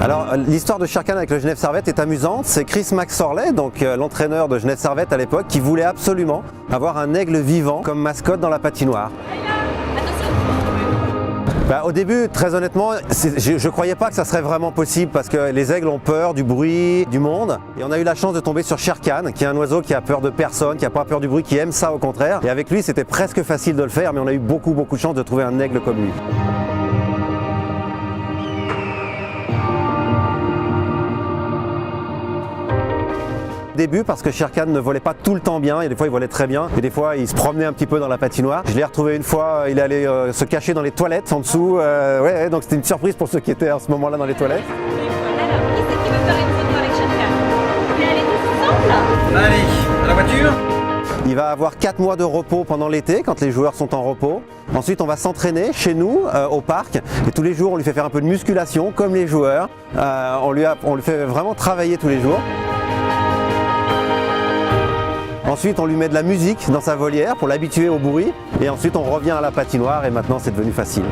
Alors l'histoire de Shere Khan avec le Genève Servette est amusante. C'est Chris McSorley, donc l'entraîneur de Genève Servette à l'époque, qui voulait absolument avoir un aigle vivant comme mascotte dans la patinoire. Au début, très honnêtement, je ne croyais pas que ça serait vraiment possible parce que les aigles ont peur du bruit, du monde. Et on a eu la chance de tomber sur Shere Khan, qui est un oiseau qui a peur de personne, qui n'a pas peur du bruit, qui aime ça au contraire. Et avec lui, c'était presque facile de le faire, mais on a eu beaucoup de chance de trouver un aigle comme lui. Début parce que Shere Khan ne volait pas tout le temps bien, et des fois il volait très bien et des fois il se promenait un petit peu dans la patinoire. Je l'ai retrouvé une fois, il allait se cacher dans les toilettes en dessous, donc c'était une surprise pour ceux qui étaient à ce moment-là dans les toilettes. Alors, qui c'est qui veut faire une photo avec Shere Khan? On est allés tous ensemble? Allez, à la voiture. Il va avoir 4 mois de repos pendant l'été quand les joueurs sont en repos. Ensuite on va s'entraîner chez nous au parc et tous les jours on lui fait faire un peu de musculation comme les joueurs. On lui fait vraiment travailler tous les jours. Ensuite, on lui met de la musique dans sa volière pour l'habituer au bruit. Et ensuite, on revient à la patinoire et maintenant, c'est devenu facile.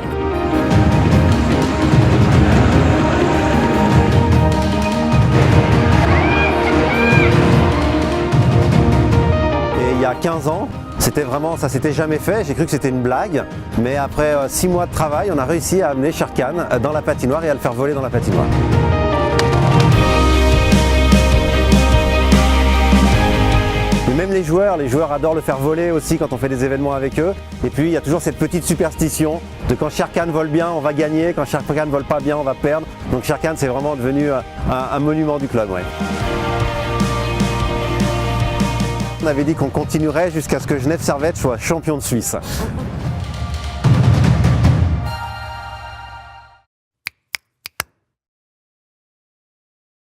Et il y a 15 ans, ça s'était jamais fait. J'ai cru que c'était une blague. Mais après 6 mois de travail, on a réussi à amener Shere Khan dans la patinoire et à le faire voler dans la patinoire. Même les joueurs adorent le faire voler aussi quand on fait des événements avec eux. Et puis il y a toujours cette petite superstition de quand Shere Khan vole bien, on va gagner, quand Shere Khan vole pas bien, on va perdre. Donc Shere Khan c'est vraiment devenu un monument du club. Ouais. On avait dit qu'on continuerait jusqu'à ce que Genève Servette soit champion de Suisse.